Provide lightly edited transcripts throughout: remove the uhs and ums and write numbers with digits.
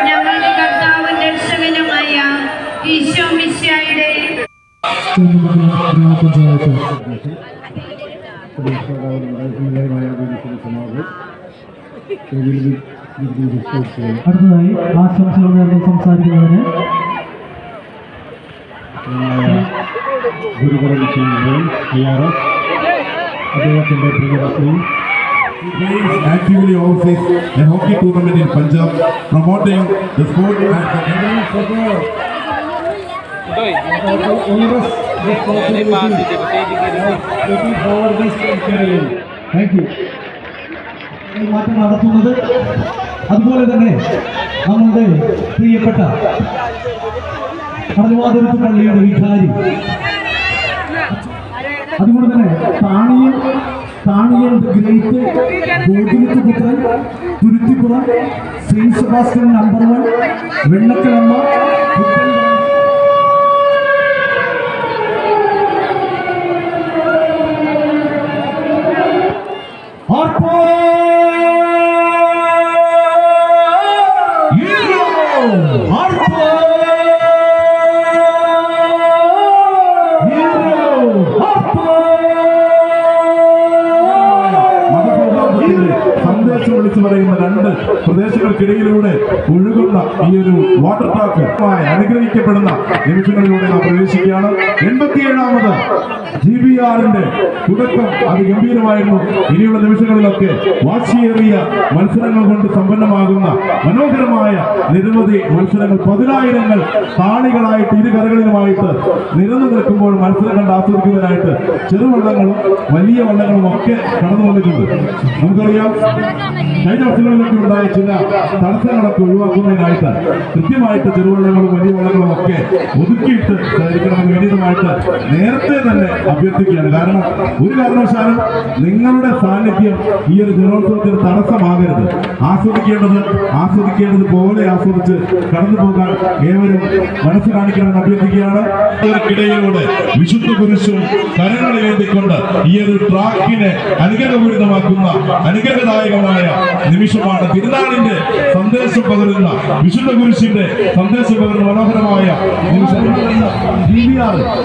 ഞങ്ങളുടെ കർത്താവും രക്ഷകനുമായ ഈശോ മിശിഹായുടെ അടുത്തതായി ആശംസകൾ നേർന്ന് സംസാരിക്കുന്നതിന് അദ്ദേഹത്തിന്റെ പ്രിയപത്നി actively organizes a hockey tournament in Punjab, promoting the sport and മാറ്റം നടത്തുന്നത്. അതുപോലെ തന്നെ നമ്മളുടെ പ്രിയപ്പെട്ട കടലുവാതുരുത്ത് പള്ളിയുടെ വികാരി, അതുകൊണ്ട് തന്നെ താണിയൻ ഗ്രേറ്റ് ഗോകുലത്ത് പുത്രൻ തുരുത്തിപ്പുറം സെയിന്റ് സെബാസ്റ്റ്യൻ നമ്പർ 1 വെണ്ണക്കലമ്മ സന്ദേശം വിളിച്ചു പറയുന്ന രണ്ട് പ്രദേശങ്ങൾക്കിടയിലൂടെ ഒഴുകുന്ന ഈ ഒരു വാട്ടർ ട്രാക്ക് അനുഗ്രഹിക്കപ്പെടുന്ന നിമിഷങ്ങളിലൂടെ നാം പ്രവേശിക്കുകയാണ്. 87ാമത് GBRന്റെ തുടക്കം അതിഗംഭീരമായിരുന്നു. ഇനിയുള്ള നിമിഷങ്ങളിലൊക്കെ വാശിയേറിയ മത്സരങ്ങൾ കൊണ്ട് സമ്പന്നമാകുന്ന മനോഹരമായ നിരവധി മത്സരങ്ങൾ, 10,000 കാണികളായിട്ട് ഇരു കരകളിലുമായിട്ട് നിരന്നു നിൽക്കുമ്പോൾ മത്സരം കണ്ട് ആസ്വദിക്കുന്നതിനായിട്ട് ചെറുവള്ളങ്ങളും വലിയ വള്ളങ്ങളും ഒക്കെ കടന്നു വന്നിട്ടുണ്ട്. നമുക്കറിയാം, കഴിഞ്ഞ വർഷങ്ങളിലൊക്കെ ഉണ്ടായ ചില തടസ്സങ്ങളൊക്കെ ഒഴിവാക്കുന്നതിനായിട്ട് കൃത്യമായിട്ട് ചെറുവള്ളങ്ങളും വലിയ വള്ളങ്ങളും ഒക്കെ ഒതുക്കിയിട്ട് സഹകരിക്കണമെന്ന് വിനീതമായിട്ട് നേരത്തെ തന്നെ അഭ്യർത്ഥിക്കുകയാണ്. കാരണം ഒരു കാരണവശാലും നിങ്ങളുടെ സാന്നിധ്യം ഈ ഒരു ജലോത്സവത്തിന് തടസ്സമാകരുത്. ആസ്വദിക്കേണ്ടത് പോലെ ആസ്വദിച്ച് കടന്നു പോകാൻ ഏവരും മനസ്സ് കാണിക്കണമെന്ന് അഭ്യർത്ഥിക്കുകയാണ്. ഇടയിലൂടെ വിശുദ്ധ കുരിശും കരങ്ങളിലേന്തിക്കൊണ്ട് ഈ ഒരു ട്രാക്കിനെ അനുഗ്രഹപൂരിതമാക്കുന്ന അനുഗ്രഹദായകമായ നിമിഷമാണ്. തിരുനാളിന്റെ സന്ദേശം പകരുന്ന, വിശുദ്ധ കുരിശിന്റെ സന്ദേശം പകരുന്ന മനോഹരമായ നിമിഷം.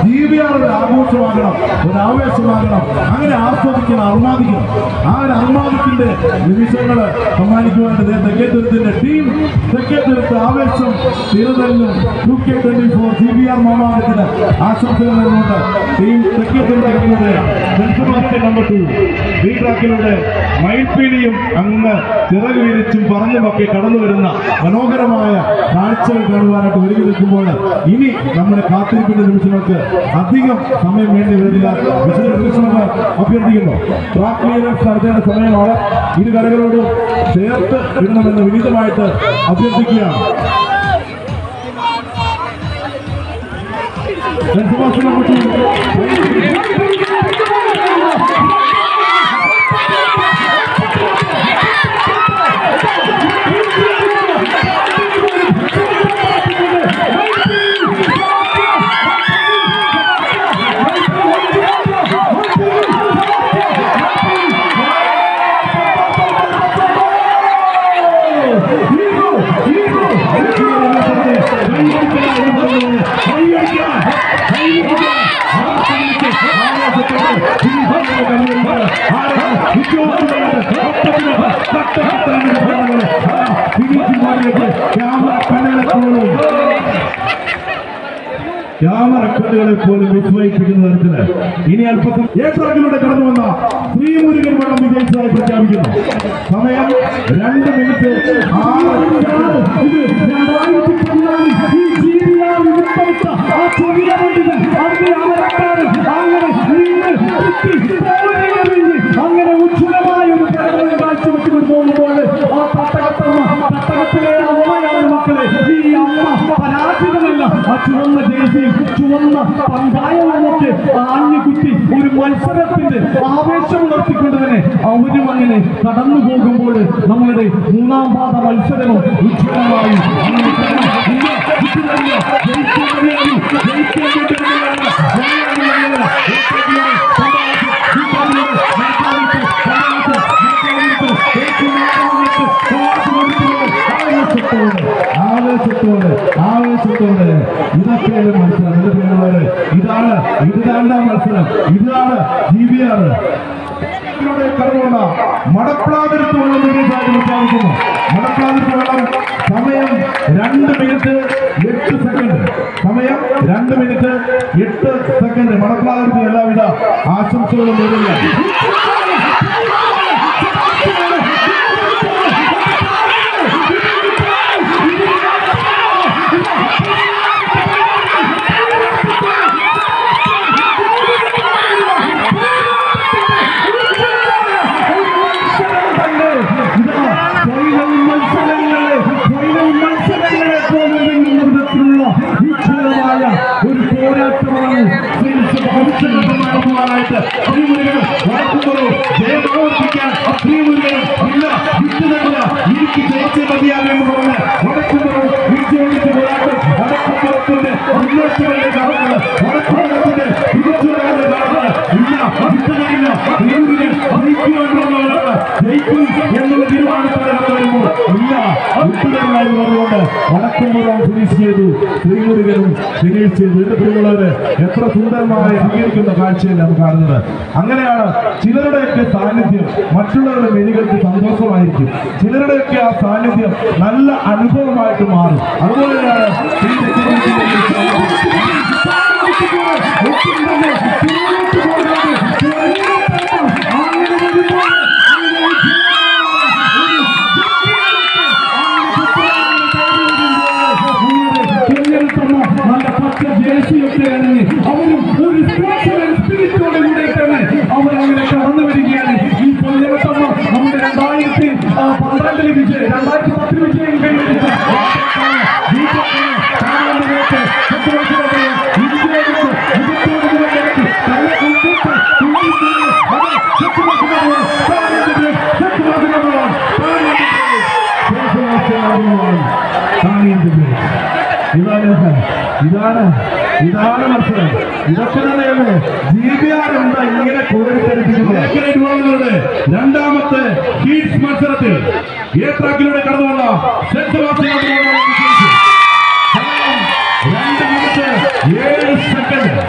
GBR ഒരു ആഘോഷമാകണം, ഒരു ആവേശമാകണം. അങ്ങനെ ആസ്വദിക്കണം, അർമാദിക്കണം. ആ ഒരു അർമാദത്തിന്റെ നിമിഷങ്ങൾ സമ്മാനിക്കുവാൻ തെക്കേത്തുരുത്തിന്റെ ടീം തെക്കേത്തുരുത്ത് ആവേശം തിരുനെല്ലും 2K24 GBR മാമാങ്കത്തിന് ആശംസകൾ നേർന്നുകൊണ്ട് ടീം തെക്കേത്തുരുത്തിലൂടെ നമ്പർ 2 ബി ട്രാക്കിലൂടെ മയിൽപ്പീലിയും അങ്ങ് ചിറക് വിരിച്ചും പറഞ്ഞുമൊക്കെ കടന്നു വരുന്ന മനോഹരമായ കാഴ്ചകൾ കാണുവാനായിട്ട് ഒരുങ്ങി നിൽക്കുമ്പോൾ ഇനി നമ്മുടെ കാത്തിരിപ്പിന്റെ നിമിഷങ്ങൾക്ക് അധികം സമയം വേണ്ടി വരില്ല. വിശദീകരണങ്ങൾ അഭ്യർത്ഥിക്കുന്നു. ട്രാക്ക് ക്ലിയറൻസ് നടത്തേണ്ട സമയമാണ്. ഇരു കരകളോടും ചേർത്ത് ഇടണമെന്ന് വിനീതമായിട്ട് അഭ്യർത്ഥിക്കുകയാണ്. ക്യാമറക്കണ്ണുകളെ പോലും വിസ്മയിപ്പിക്കുന്ന തരത്തില് ഇനി അല്പം ഏപ്രിലൂടെ കടന്നു വന്ന ശ്രീമുരുകൻ വള്ളം വിജയിച്ചതായി പ്രഖ്യാപിക്കുന്നു. സമയം 2 മിനിറ്റ് 6 ആ ചുവന്ന ജേഴ്സിയും ചുവന്ന പങ്കായവുമൊക്കെ ആഞ്ഞുകുത്തി ഒരു മത്സരത്തിന്റെ ആവേശം ഉണർത്തിക്കൊണ്ട് തന്നെ അവരും അങ്ങനെ കടന്നു പോകുമ്പോൾ നമ്മളുടെ മൂന്നാം പാദ മത്സരവും ഉജ്ജ്വലമായി ആവേശത്തോടെ ഇതൊക്കെയാണ് മത്സരം. എന്റെ പ്രിയമുള്ളവരെ, ഇതാണ് മത്സരം, ഇതാണ് GBR. കടന്നുകൊണ്ട മടപ്ലാതിരത്ത് വെള്ളം പ്രഖ്യാപിക്കുന്നു. മടപ്ലാതിരത്ത് വെള്ളം സമയം 2 മിനിറ്റ് 8 സെക്കൻഡ്. സമയം 2 മിനിറ്റ് 8 സെക്കൻഡ്. മടപ്ലാതിരത്ത് എല്ലാവിധ ആശംസകളും നേരുകയാണ്. ഒരു പോരാട്ടമാണ് എന്നുള്ള തീരുമാനത്തോടെ വരുമ്പോൾ ഇല്ല വിട്ടുതരാതുകൊണ്ട് വടക്കുംപുറം ഫിനിഷ് ചെയ്തു. ശ്രീമുരുകനും ഫിനിഷ് ചെയ്തു. എന്റെ പ്രിയമുള്ളവര്, എത്ര സുന്ദരമായി സ്വീകരിക്കുന്ന കാഴ്ചയിൽ നാം കാണുന്നത്. അങ്ങനെയാണ് ചിലരുടെയൊക്കെ സാന്നിധ്യം മറ്റുള്ളവരുടെ മെഴികൾക്ക് സന്തോഷമായിരിക്കും. ചിലരുടെയൊക്കെ ആ സാന്നിധ്യം നല്ല അനുഭവമായിട്ട് മാറും. അതുപോലെയാണ് അവരും ഒരു സ്പിരിറ്റോടെ കൂടെ തന്നെ അവരങ്ങനെ കടന്നു വരികയാണ്. ഈ പൊന്നത്തമ്മ നമ്മുടെ 2012 വിജയം 2010 വിജയം കൈവരിച്ച ഇതാണ് മത്സരം. ഇതൊക്കെ തന്നെയാണ് GBR എന്താ ഇങ്ങനെ കൂടുതൽ. രണ്ടാമത്തെ ഹീറ്റ്സ് മത്സരത്തിൽ എ ട്രാക്കിലൂടെ കടന്നു വന്ന 2 മിനിറ്റ് 7 സെക്കൻഡ്.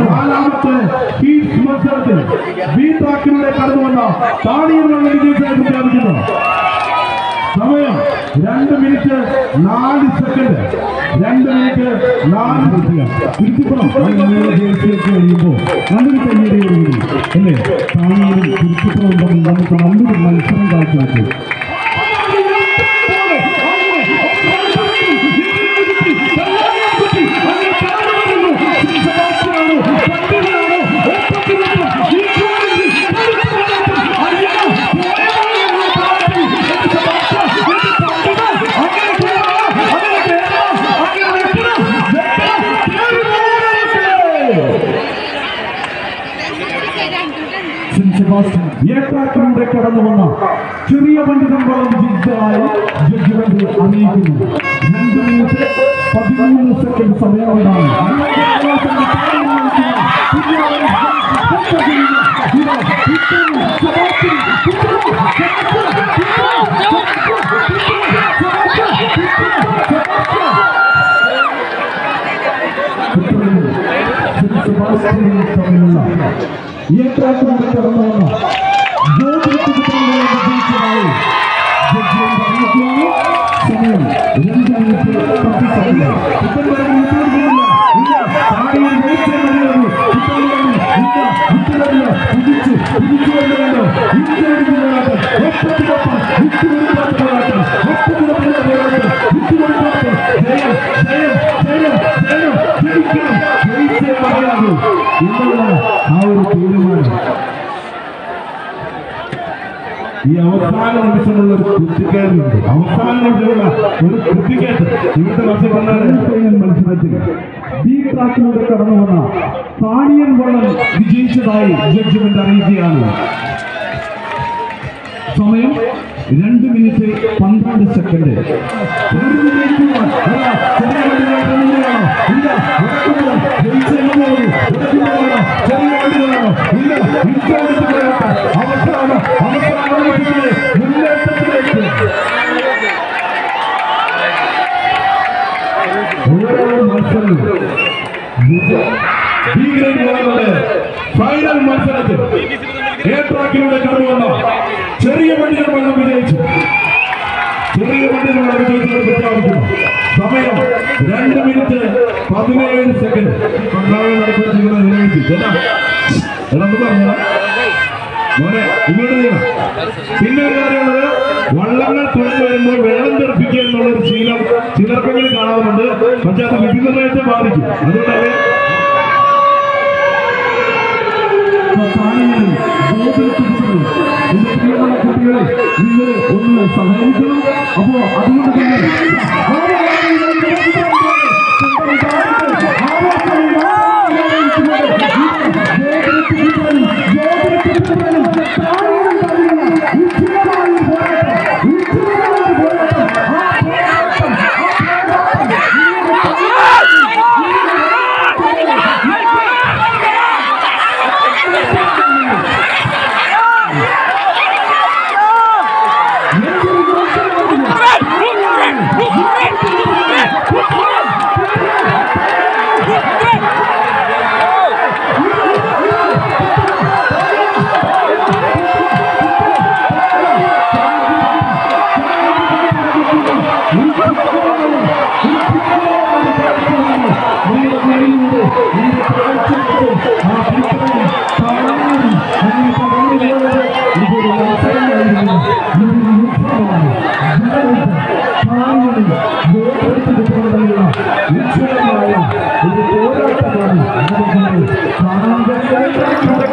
നാലാമത്തെ ഹീറ്റ്സ് മത്സരത്തിൽ ബി ട്രാക്കിലൂടെ കടന്നു വന്ന താണിയുള്ള വിജയത്തെ പ്രഖ്യാപിക്കുന്നു. സമയം 2 minute 4 second. 2 minute 4 second. Thiruthipuram ജേഴ്സിയൊക്കെ കഴിയുമ്പോൾ നല്ലൊരു കയ്യേറിയോടുകൂടി അല്ലേ താണിയും തിരുത്തിപ്പുറം തമ്മിൽ നമുക്ക് നല്ലൊരു മത്സരം കാഴ്ചവെച്ചു. ഏറ്റാക്കിലൂടെ കടന്നു വന്ന ചെറിയ പണ്ഡിതൻ വിജയിച്ചതായി ജഡ്ജിമെന്റ് അറിയിക്കുന്നു. 2 മിനിറ്റ് 13 സെക്കൻഡ് സമയമുണ്ടാണ്. ഈ ട്രാക്കിലൂടെ കടന്നു വന്ന ജയിച്ചതായി സമയം 2 മിനിറ്റ് 10 സെക്കൻഡ്. ആ ഒരു തീരുമാനം ഈ അവസാന നിമിഷമുള്ള ഒരു കുത്തിക്കയറുന്നുണ്ട്. അവസാന നിമിഷമുള്ള ഒരു കുത്തിക്കയറ്റം ഇവിടുത്തെ മത്സരത്തിൽ ഈ ട്രാക്കിലൂടെ കടന്നു വന്ന പാണിയൻ വള്ളം വിജയിച്ചതായി ജഡ്ജ്മെന്റ് അറിയിക്കുകയാണ്. സമയം 2 മിനിറ്റ് 12 സെക്കൻഡ്. ഫൈനൽ മത്സരത്തിൽ എ ട്രാക്കിലൂടെ കടന്നു വന്ന ചെറിയ വണ്ടികൾ വെള്ളം വിജയിച്ചു. ചെറിയ വണ്ടികൾ വെള്ളം വിജയിച്ചു പ്രഖ്യാപിക്കുന്നു. സമയം 2 മിനിറ്റ് 17 സെക്കൻഡ്. പിന്നെ ഒരു കാര്യമുള്ളത്, വള്ളങ്ങൾ കൊണ്ടുവരുമ്പോൾ വെള്ളം തെറിപ്പിക്കുക എന്നുള്ളൊരു ശീലം ചിലർക്കെങ്കിലും കാണാറുണ്ട്. പക്ഷെ അത് വിധിനിർണ്ണയത്തെ ബാധിക്കും. അതുകൊണ്ടത് കുട്ടികളെ നിങ്ങൾ ഒന്ന് സഹായിക്കണം. അപ്പോ അതുകൊണ്ട് തന്നെ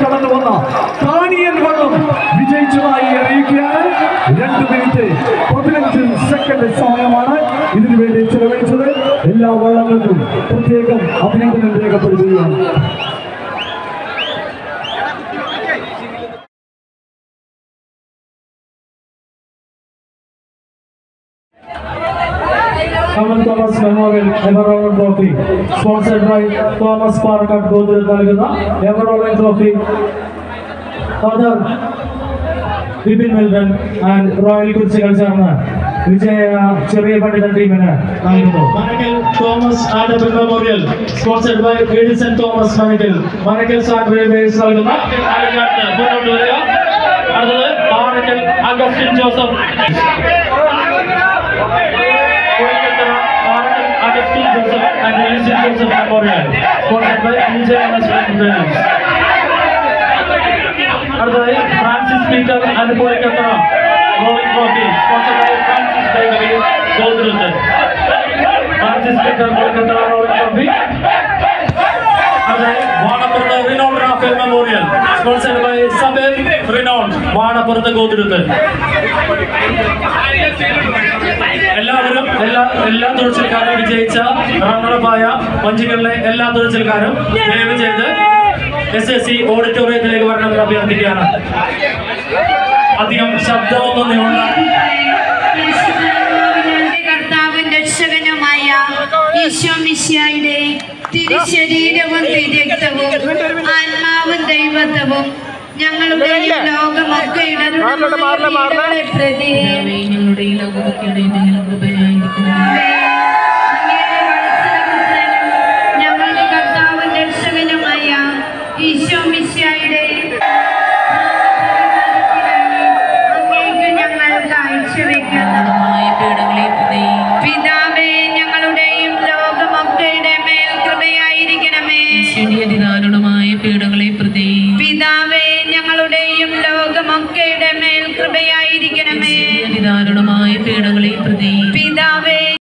കടന്നു വന്ന പാണിയൻ വള്ളം വിജയിച്ചതായി അറിയിക്കുകയാണ്. 2 മിനിറ്റ് 15 സെക്കൻഡ് സമയമാണ് ഇതിനു വേണ്ടി ചെലവഴിച്ചത്. എല്ലാ വള്ളങ്ങൾക്കും പ്രത്യേകം അഭിനന്ദനം രേഖപ്പെടുത്തുകയാണ്. Thomas Memorial Everall Trophy, sponsored by Thomas Parkat Godrej നൽകുന്ന Everall Trophy, Father Vipin Milton and Royal കുറിച്ചുകൾ ചേർന്ന് വിജയ ചെറിയ പണ്ഡിത ടീമിന് നൽകുന്നു. Manakil Thomas Adabel Memorial, sponsored by Edison Thomas Manakil, Manakil Sand Railways നൽകുന്ന മുന്നോട്ട് വരിക. അടുത്തത് Manakil Augustin Joseph, Augustin Joseph and Edison Joseph Memorial, sponsored by EJMS Williams. അടുത്തതായി Francis Peter and Polikatra Rolling Trophy, sponsored by Francis Bakery, Godrej. Francis Peter Polikatra Rolling Trophy. അടുത്തതായി വാണപ്പുറത്ത് Renowned Raphael Memorial, sponsored by Sabel Renowned, വാണപ്പുറത്ത് Godrej. എല്ലാവരും എല്ലാ തുഴച്ചിൽക്കാരും വിജയിച്ച റണ്ണറപ്പായ വഞ്ചികളിലെ എല്ലാ തുഴച്ചിൽക്കാരും ദയവ് ചെയ്ത് SSC ഓഡിറ്റോറിയത്തിലേക്ക് വരണമെന്ന് അഭ്യർത്ഥിക്കുകയാണ്. അധികം ശബ്ദമൊന്നും കർത്താവും രക്ഷകനുമായ ഈശോ മിശിഹായുടെ തിരുശരീരവും തിരുരക്തവും ആത്മാവും ദൈവത്വവും ഞങ്ങളുടെ ലോകമൊക്കെ ഇടറുകളെ പ്രതി ഞങ്ങളുടെ ലോകമൊക്കെ